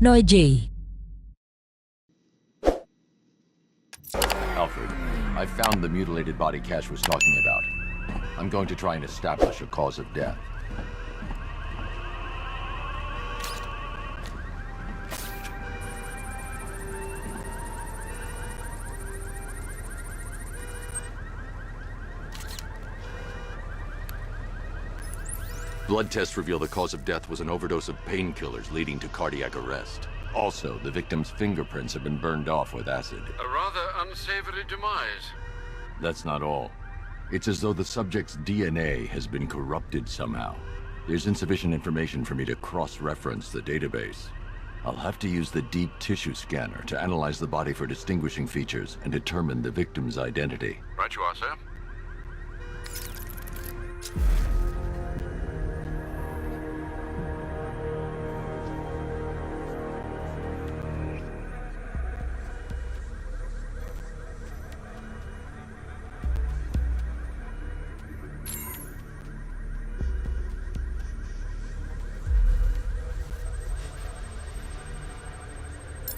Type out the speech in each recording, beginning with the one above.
Nói gì? Alfred, I found the mutilated body Cash was talking about. I'm going to try and establish a cause of death. Blood tests reveal the cause of death was an overdose of painkillers leading to cardiac arrest. Also, the victim's fingerprints have been burned off with acid. A rather unsavory demise. That's not all. It's as though the subject's DNA has been corrupted somehow. There's insufficient information for me to cross-reference the database. I'll have to use the deep tissue scanner to analyze the body for distinguishing features and determine the victim's identity. Right you are, sir.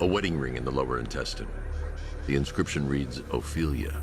A wedding ring in the lower intestine. The inscription reads, Ophelia.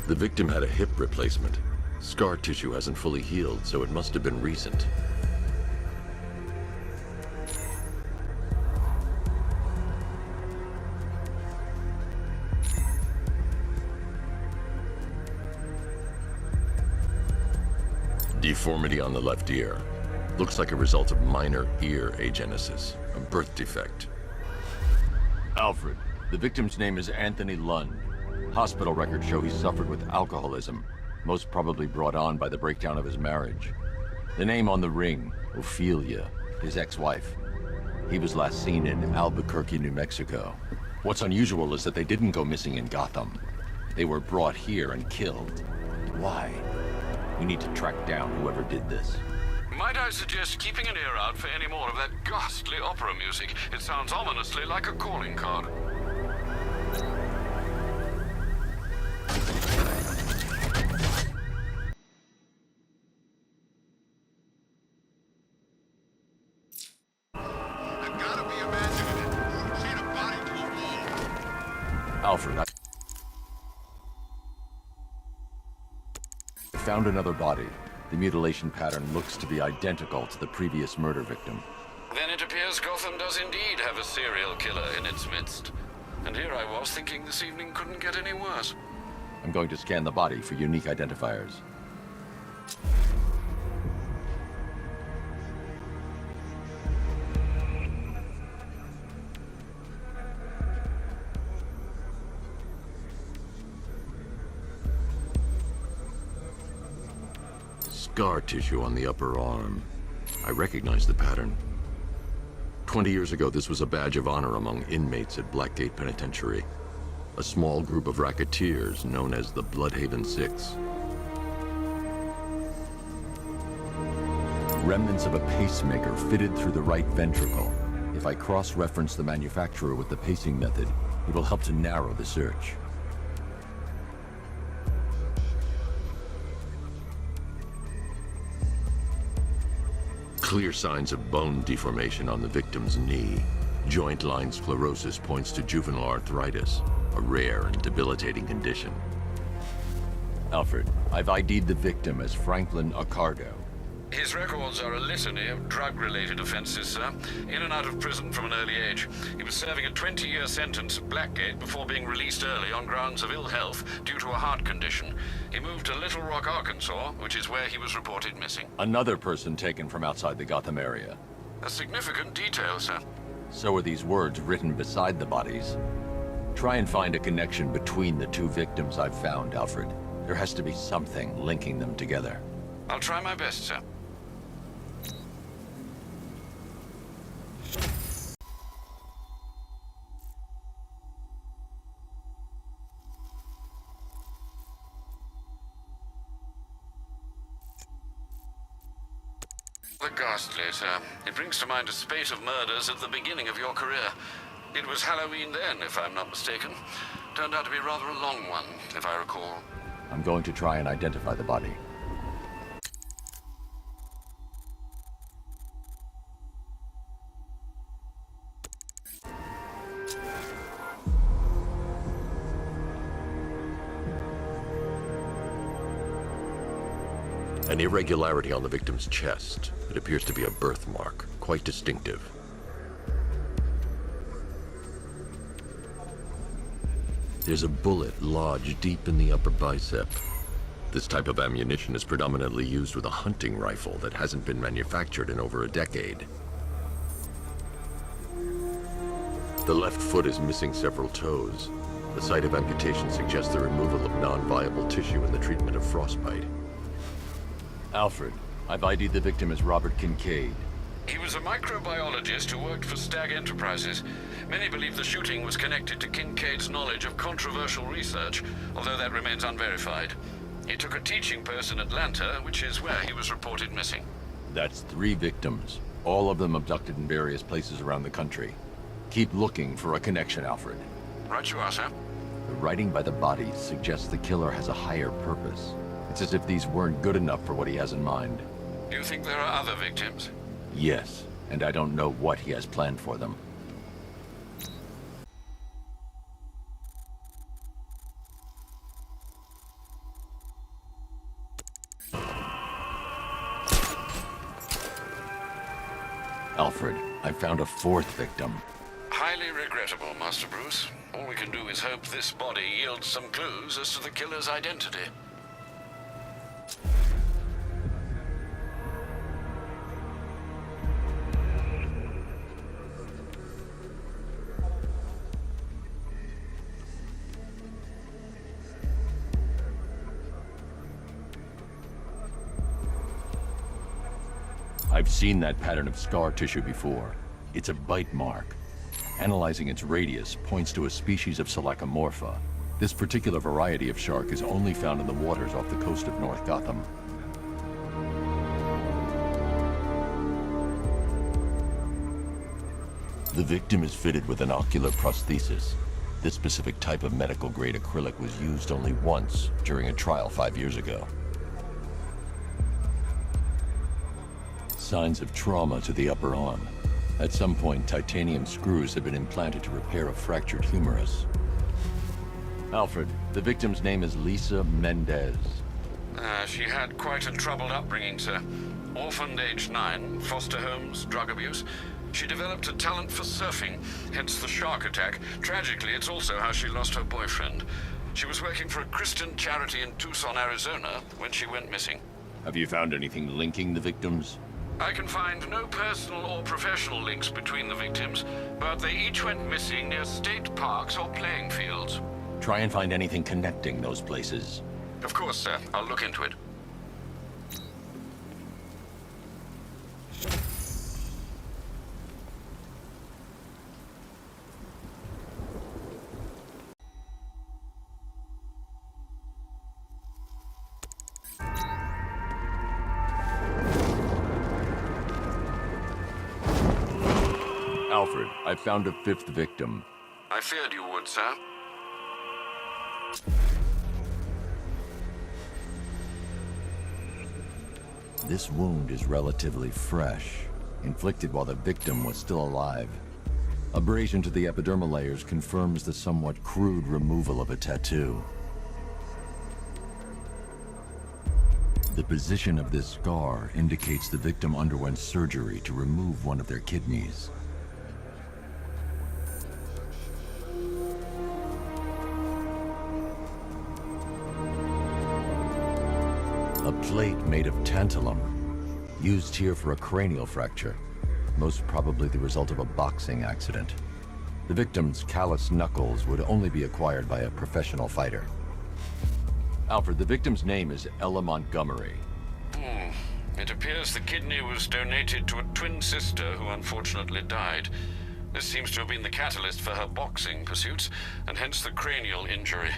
The victim had a hip replacement. Scar tissue hasn't fully healed, so it must have been recent. Deformity on the left ear. Looks like a result of minor ear agenesis, a birth defect. Alfred, the victim's name is Anthony Lund. Hospital records show he suffered with alcoholism, most probably brought on by the breakdown of his marriage. The name on the ring, Ophelia, his ex-wife. He was last seen in Albuquerque, New Mexico. What's unusual is that they didn't go missing in Gotham. They were brought here and killed. Why? We need to track down whoever did this. Might I suggest keeping an ear out for any more of that ghastly opera music? It sounds ominously like a calling card. I've got to be imagining it. Chain a body to a wall. Alfred, I found another body. The mutilation pattern looks to be identical to the previous murder victim. Then it appears Gotham does indeed have a serial killer in its midst. And here I was thinking this evening couldn't get any worse. I'm going to scan the body for unique identifiers. Scar tissue on the upper arm. I recognize the pattern. 20 years ago, this was a badge of honor among inmates at Blackgate Penitentiary. A small group of racketeers known as the Bloodhaven Six. Remnants of a pacemaker fitted through the right ventricle. If I cross-reference the manufacturer with the pacing method, it will help to narrow the search. Clear signs of bone deformation on the victim's knee. Joint line sclerosis points to juvenile arthritis, a rare and debilitating condition. Alfred, I've ID'd the victim as Franklin Accardo. His records are a litany of drug-related offenses, sir. In and out of prison from an early age. He was serving a 20-year sentence at Blackgate before being released early on grounds of ill health due to a heart condition. He moved to Little Rock, Arkansas, which is where he was reported missing. Another person taken from outside the Gotham area. A significant detail, sir. So are these words written beside the bodies. Try and find a connection between the two victims I've found, Alfred. There has to be something linking them together. I'll try my best, sir. rather ghastly, sir. It brings to mind a spate of murders at the beginning of your career. It was Halloween then, if I'm not mistaken. Turned out to be rather a long one, if I recall. I'm going to try and identify the body. An irregularity on the victim's chest. It appears to be a birthmark, quite distinctive. There's a bullet lodged deep in the upper bicep. This type of ammunition is predominantly used with a hunting rifle that hasn't been manufactured in over a decade. The left foot is missing several toes. The site of amputation suggests the removal of non-viable tissue in the treatment of frostbite. Alfred, I've ID'd the victim as Robert Kincaid. He was a microbiologist who worked for Stag Enterprises. Many believe the shooting was connected to Kincaid's knowledge of controversial research, although that remains unverified. He took a teaching post in Atlanta, which is where he was reported missing. That's 3 victims, all of them abducted in various places around the country. Keep looking for a connection, Alfred. Right you are, sir. The writing by the body suggests the killer has a higher purpose. It's as if these weren't good enough for what he has in mind. Do you think there are other victims? Yes, and I don't know what he has planned for them. Alfred, I found a 4th victim. Highly regrettable, Master Bruce. All we can do is hope this body yields some clues as to the killer's identity. I've seen that pattern of scar tissue before. It's a bite mark. Analyzing its radius points to a species of Selachomorpha. This particular variety of shark is only found in the waters off the coast of North Gotham. The victim is fitted with an ocular prosthesis. This specific type of medical-grade acrylic was used only once during a trial 5 years ago. Signs of trauma to the upper arm. At some point, titanium screws have been implanted to repair a fractured humerus. Alfred, the victim's name is Lisa Mendez. She had quite a troubled upbringing, sir. Orphaned age 9, foster homes, drug abuse. She developed a talent for surfing, hence the shark attack. Tragically, it's also how she lost her boyfriend. She was working for a Christian charity in Tucson, Arizona, when she went missing. Have you found anything linking the victims? I can find no personal or professional links between the victims, but they each went missing near state parks or playing fields. Try and find anything connecting those places. Of course, sir. I'll look into it. Alfred, I found a 5th victim. I feared you would, sir. This wound is relatively fresh, inflicted while the victim was still alive. Abrasion to the epidermal layers confirms the somewhat crude removal of a tattoo. The position of this scar indicates the victim underwent surgery to remove one of their kidneys. A plate made of tantalum, used here for a cranial fracture, most probably the result of a boxing accident. The victim's calloused knuckles would only be acquired by a professional fighter. Alfred, the victim's name is Ella Montgomery. It appears the kidney was donated to a twin sister who unfortunately died. This seems to have been the catalyst for her boxing pursuits, and hence the cranial injury.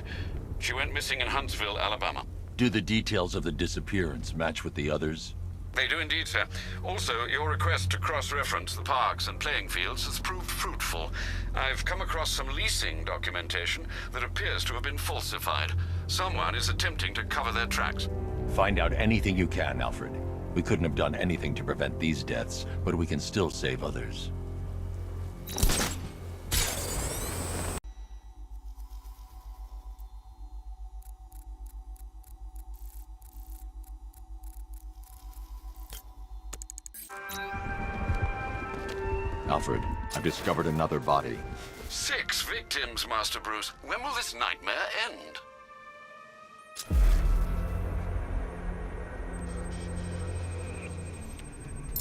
She went missing in Huntsville, Alabama. Do the details of the disappearance match with the others? They do indeed, sir. Also, your request to cross-reference the parks and playing fields has proved fruitful. I've come across some leasing documentation that appears to have been falsified. Someone is attempting to cover their tracks. Find out anything you can, Alfred. We couldn't have done anything to prevent these deaths, but we can still save others. Alfred, I've discovered another body. 6 victims, Master Bruce. When will this nightmare end?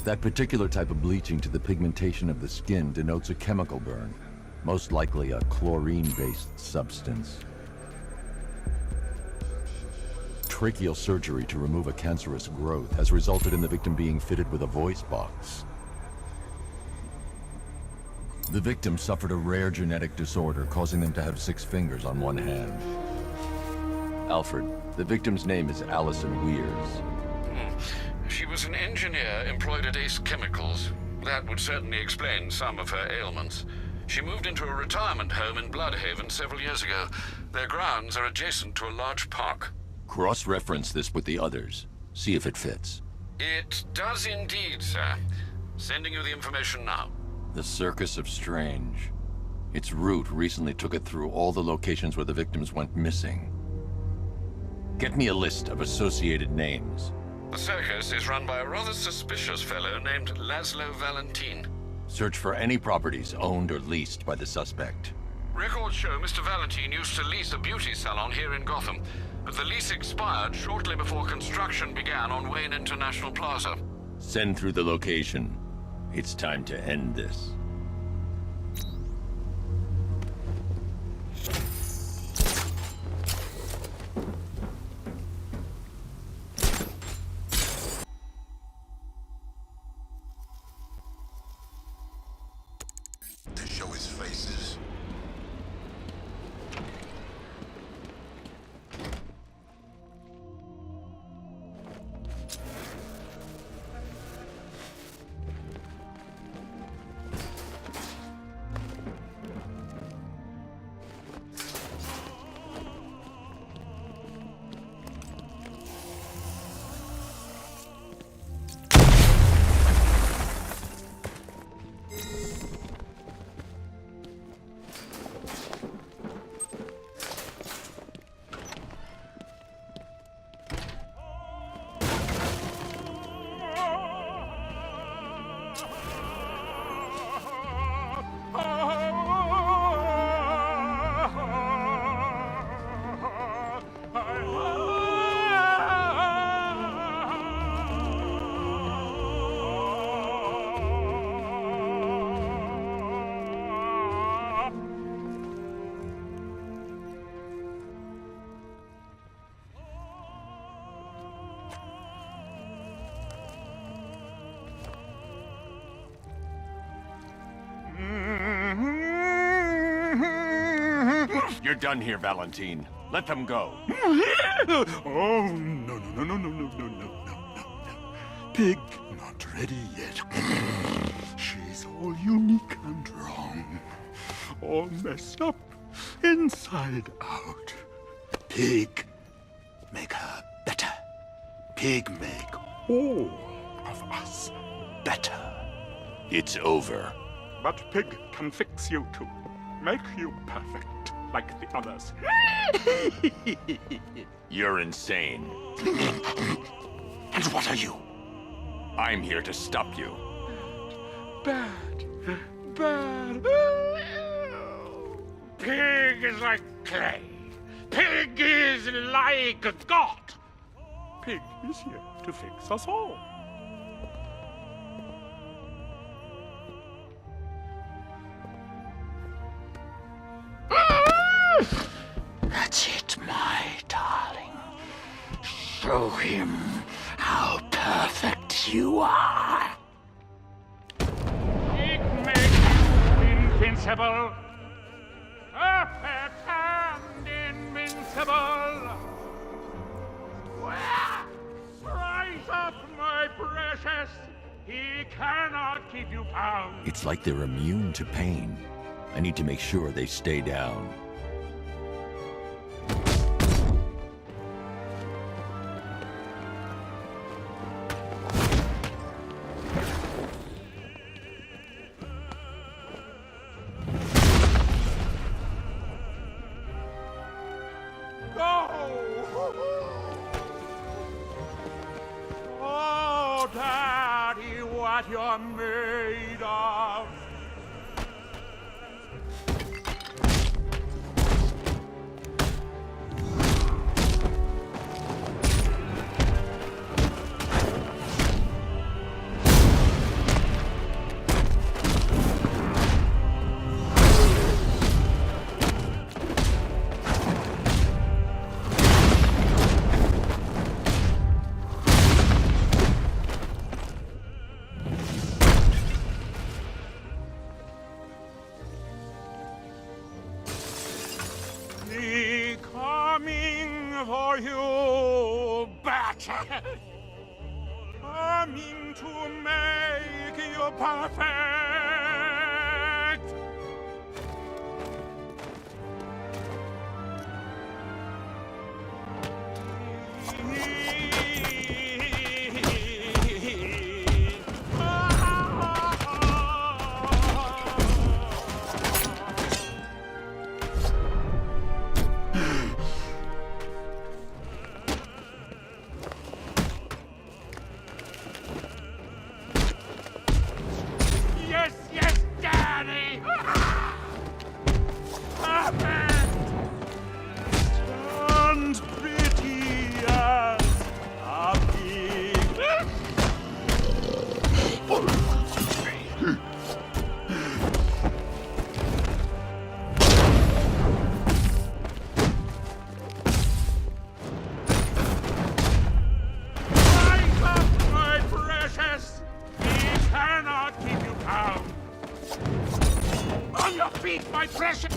That particular type of bleaching to the pigmentation of the skin denotes a chemical burn, most likely a chlorine-based substance. Tracheal surgery to remove a cancerous growth has resulted in the victim being fitted with a voice box. The victim suffered a rare genetic disorder causing them to have 6 fingers on one hand. Alfred, the victim's name is Allison Weers. She was an engineer employed at Ace Chemicals. That would certainly explain some of her ailments. She moved into a retirement home in Bloodhaven several years ago. Their grounds are adjacent to a large park. Cross-reference this with the others. See if it fits. It does indeed, sir. Sending you the information now. The Circus of Strange. Its route recently took it through all the locations where the victims went missing. Get me a list of associated names. The circus is run by a rather suspicious fellow named Laszlo Valentin. Search for any properties owned or leased by the suspect. Records show Mr. Valentin used to lease a beauty salon here in Gotham, but the lease expired shortly before construction began on Wayne International Plaza. Send through the location. It's time to end this. To show his faces. You're done here, Valentine. Let them go. Oh, no, no, no, no, no, no, no, no, no, no. Pig, not ready yet. She's all unique and wrong. All messed up, inside out. Pig, make her better. Pig, make all of us better. It's over. But Pig can fix you too. Make you perfect, like the others. You're insane. And what are you? I'm here to stop you. Bad. Bad. Pig is like clay. Pig is like God. Pig is here to fix us all. That's it, my darling. Show him how perfect you are. Pig makes you invincible. Perfect and invincible. Rise up, my brave. precious. He cannot keep you bound. It's like they're immune to pain. I need to make sure they stay down. Oh, Daddy, what you're made of. Me coming for you, bat. Coming to make you perfect. Yes, yes, Daddy! Perfect! Turned pretty as a pig. Rise up, my precious! He cannot keep you down. On your feet, my precious!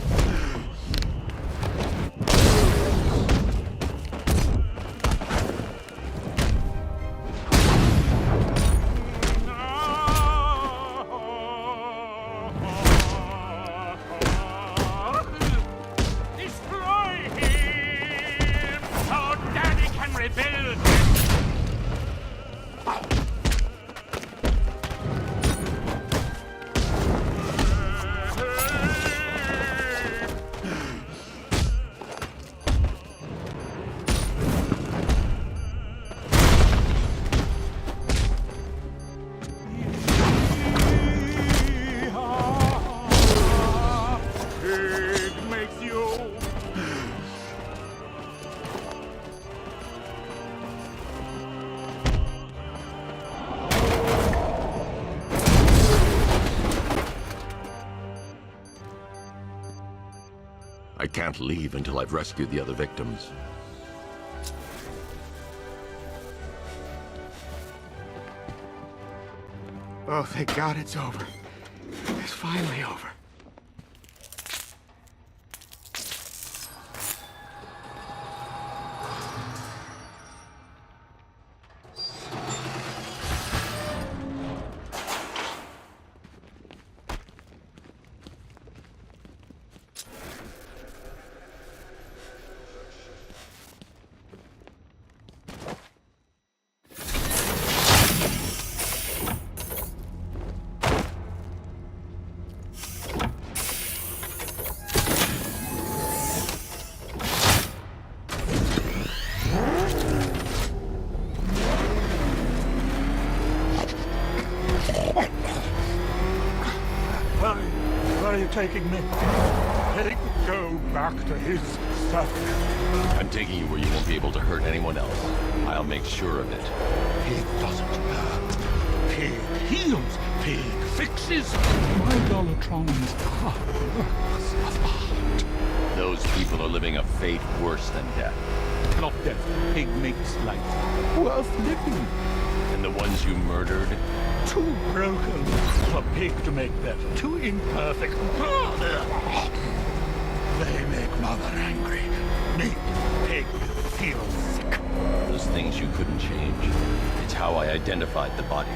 Destroy him so Daddy can rebuild him. Pig makes you. I can't leave until I've rescued the other victims. Oh, thank God it's over. It's finally over. Where are you taking me? Pig, go back to his stuff. I'm taking you where you won't be able to hurt anyone else. I'll make sure of it. Pig doesn't hurt. Pig heals. Pig fixes. My Dolatrons are works of art. Those people are living a fate worse than death. Not death. Pig makes life worth living. And the ones you murdered? Too broken for Pig to make better. Too imperfect. They make Mother angry. Make Pig feel sick. Those things things you couldn't change. It's how I identified the bodies.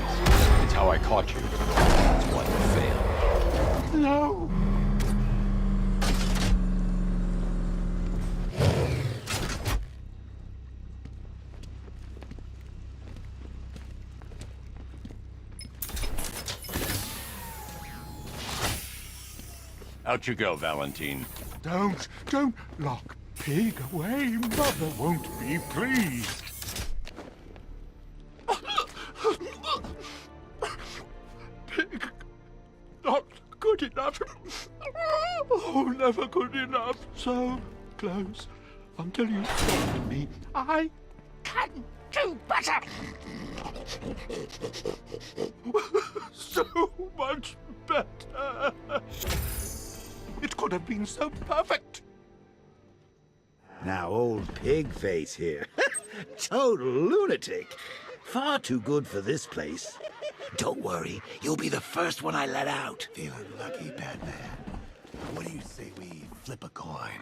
It's how I caught you. That's why you failed. No! Out you go, Valentine. Don't lock Pig away. Mother won't be pleased. Pig, not good enough. Oh, never good enough. So close until you stop me. I can do better. So much better. It could have been so perfect. Now old Pigface here. Total lunatic. Far too good for this place. Don't worry, you'll be the first one I let out. Feeling lucky, Batman? What do you say we flip a coin?